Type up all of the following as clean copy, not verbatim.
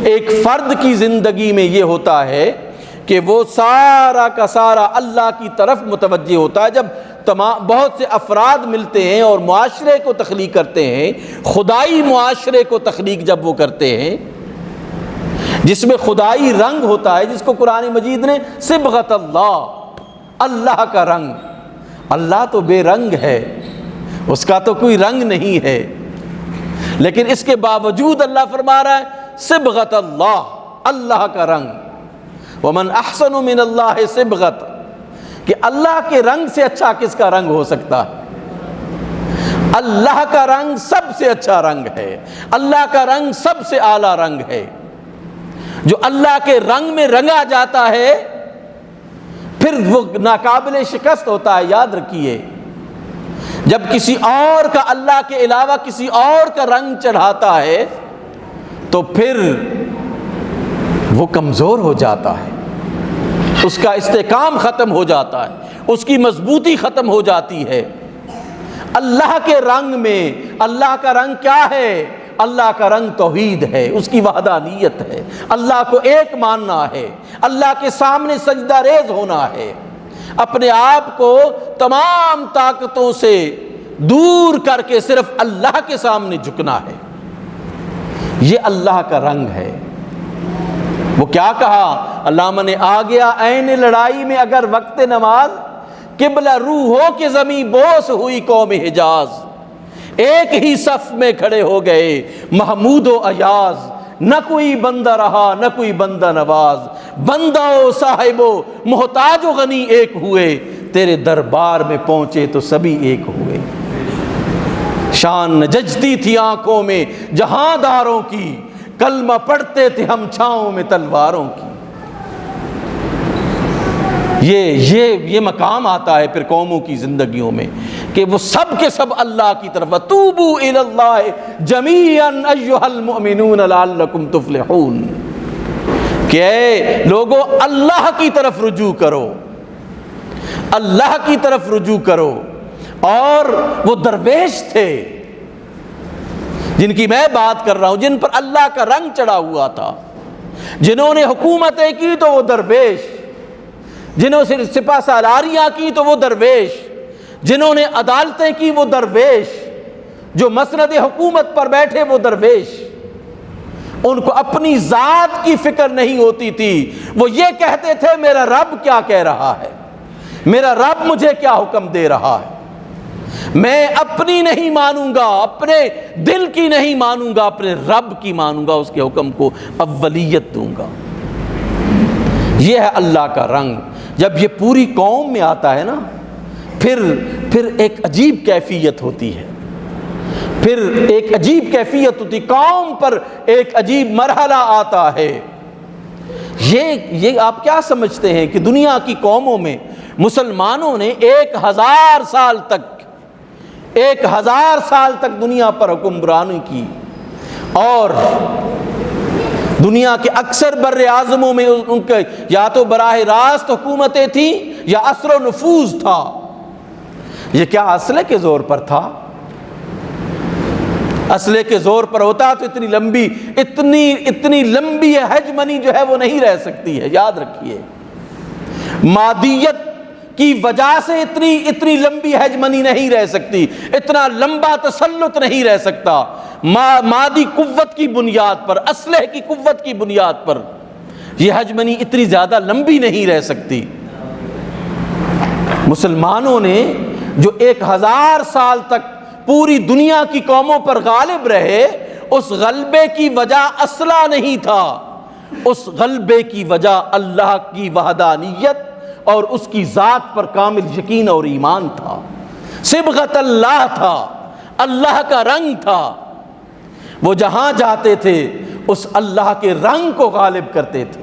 ایک فرد کی زندگی میں یہ ہوتا ہے کہ وہ سارا کا سارا اللہ کی طرف متوجہ ہوتا ہے۔ جب بہت سے افراد ملتے ہیں اور معاشرے کو تخلیق کرتے ہیں، خدائی معاشرے کو تخلیق جب وہ کرتے ہیں جس میں خدائی رنگ ہوتا ہے، جس کو قرآن مجید نے صبغۃ اللہ، اللہ کا رنگ، اللہ تو بے رنگ ہے، اس کا تو کوئی رنگ نہیں ہے، لیکن اس کے باوجود اللہ فرما رہا ہے صبغۃ اللہ، اللہ کا رنگ۔ ومن احسن من اللہ صبغۃ، کہ اللہ کے رنگ سے اچھا کس کا رنگ ہو سکتا ہے؟ اللہ کا رنگ سب سے اچھا رنگ ہے، اللہ کا رنگ سب سے اعلیٰ رنگ ہے۔ جو اللہ کے رنگ میں رنگا جاتا ہے پھر وہ ناقابل شکست ہوتا ہے۔ یاد رکھیے، جب کسی اور کا اللہ کے علاوہ کسی اور کا رنگ چڑھاتا ہے تو پھر وہ کمزور ہو جاتا ہے، اس کا استحکام ختم ہو جاتا ہے، اس کی مضبوطی ختم ہو جاتی ہے۔ اللہ کے رنگ میں، اللہ کا رنگ کیا ہے؟ اللہ کا رنگ توحید ہے، اس کی وحدانیت ہے، اللہ کو ایک ماننا ہے، اللہ کے سامنے سجدہ ریز ہونا ہے، اپنے آپ کو تمام طاقتوں سے دور کر کے صرف اللہ کے سامنے جھکنا ہے۔ یہ اللہ کا رنگ ہے۔ وہ کیا کہا علامہ نے؟ آ گیا عین لڑائی میں اگر وقت نماز، قبلہ روح ہو کہ زمین بوس ہوئی قوم حجاز، ایک ہی صف میں کھڑے ہو گئے محمود و ایاز، نہ کوئی بندہ رہا نہ کوئی بندہ نواز، بندہ و صاحب و محتاج و غنی ایک ہوئے، تیرے دربار میں پہنچے تو سبھی ایک ہوئے۔ شان نججتی تھی آنکھوں میں جہاں داروں کی، کلمہ پڑھتے تھے ہم چھاؤں میں تلواروں کی۔ یہ مقام آتا ہے پھر قوموں کی زندگیوں میں کہ وہ سب کے سب اللہ کی طرف، توبوا الی اللہ جمیعا ایھا المؤمنون لعلکم تفلحون، کہ اے لوگو اللہ کی طرف رجوع کرو، اللہ کی طرف رجوع کرو۔ اور وہ درویش تھے جن کی میں بات کر رہا ہوں، جن پر اللہ کا رنگ چڑھا ہوا تھا، جنہوں نے حکومتیں کی تو وہ درویش، جنہوں سے سپہ سالاریاں کی تو وہ درویش، جنہوں نے عدالتیں کی وہ درویش، جو مسند حکومت پر بیٹھے وہ درویش۔ ان کو اپنی ذات کی فکر نہیں ہوتی تھی، وہ یہ کہتے تھے میرا رب کیا کہہ رہا ہے، میرا رب مجھے کیا حکم دے رہا ہے، میں اپنی نہیں مانوں گا، اپنے دل کی نہیں مانوں گا، اپنے رب کی مانوں گا، اس کے حکم کو اولیت دوں گا۔ یہ ہے اللہ کا رنگ۔ جب یہ پوری قوم میں آتا ہے نا، پھر ایک عجیب کیفیت ہوتی ہے، پھر ایک عجیب کیفیت ہوتی، قوم پر ایک عجیب مرحلہ آتا ہے۔ یہ آپ کیا سمجھتے ہیں کہ دنیا کی قوموں میں مسلمانوں نے 1000 سال تک دنیا پر حکمرانی کی، اور دنیا کے اکثر بر اعظموں میں ان کے یا تو براہ راست حکومتیں تھیں یا اثر و نفوذ تھا۔ یہ کیا اسلحے کے زور پر تھا؟ اسلحے کے زور پر ہوتا تو اتنی لمبی ہیجمنی جو ہے وہ نہیں رہ سکتی ہے۔ یاد رکھیے، مادیت کی وجہ سے اتنی لمبی ہیجمنی نہیں رہ سکتی، اتنا لمبا تسلط نہیں رہ سکتا۔ مادی قوت کی بنیاد پر، اسلحے کی قوت کی بنیاد پر یہ ہیجمنی اتنی زیادہ لمبی نہیں رہ سکتی۔ مسلمانوں نے جو 1000 سال تک پوری دنیا کی قوموں پر غالب رہے، اس غلبے کی وجہ اسلحہ نہیں تھا، اس غلبے کی وجہ اللہ کی وحدانیت اور اس کی ذات پر کامل یقین اور ایمان تھا۔ صبغۃ اللہ تھا، اللہ کا رنگ تھا۔ وہ جہاں جاتے تھے اس اللہ کے رنگ کو غالب کرتے تھے،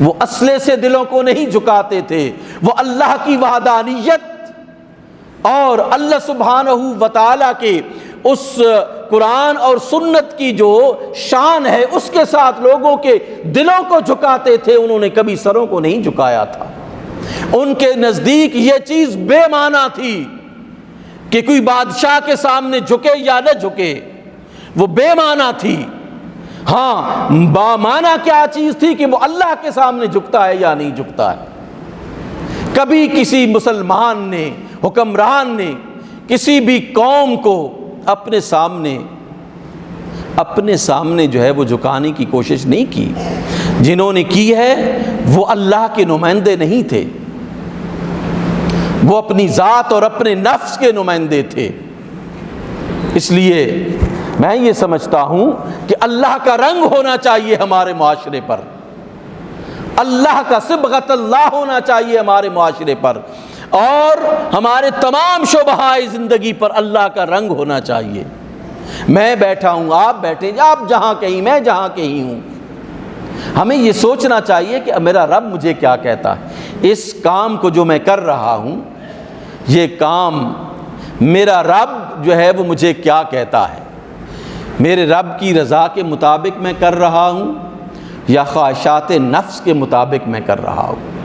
وہ اسلحے سے دلوں کو نہیں جھکاتے تھے، وہ اللہ کی وحدانیت اور اللہ سبحانہ و تعالیٰ کے اس قرآن اور سنت کی جو شان ہے اس کے ساتھ لوگوں کے دلوں کو جھکاتے تھے۔ انہوں نے کبھی سروں کو نہیں جھکایا تھا۔ ان کے نزدیک یہ چیز بے معنی تھی کہ کوئی بادشاہ کے سامنے جھکے یا نہ جھکے، وہ بے معنی تھی۔ ہاں بامعنی کیا چیز تھی کہ وہ اللہ کے سامنے جھکتا ہے یا نہیں جھکتا ہے۔ کبھی کسی مسلمان نے، حکمران نے کسی بھی قوم کو اپنے سامنے جو ہے وہ جھکانے کی کوشش نہیں کی۔ جنہوں نے کی ہے وہ اللہ کے نمائندے نہیں تھے، وہ اپنی ذات اور اپنے نفس کے نمائندے تھے۔ اس لیے میں یہ سمجھتا ہوں کہ اللہ کا رنگ ہونا چاہیے ہمارے معاشرے پر، اللہ کا صبغت اللہ ہونا چاہیے ہمارے معاشرے پر، اور ہمارے تمام شعبۂ زندگی پر اللہ کا رنگ ہونا چاہیے۔ میں بیٹھا ہوں، آپ بیٹھے، آپ جہاں کہیں، میں جہاں کہیں ہوں، ہمیں یہ سوچنا چاہیے کہ میرا رب مجھے کیا کہتا ہے۔ اس کام کو جو میں کر رہا ہوں، یہ کام میرا رب جو ہے وہ مجھے کیا کہتا ہے، میرے رب کی رضا کے مطابق میں کر رہا ہوں یا خواہشات نفس کے مطابق میں کر رہا ہوں۔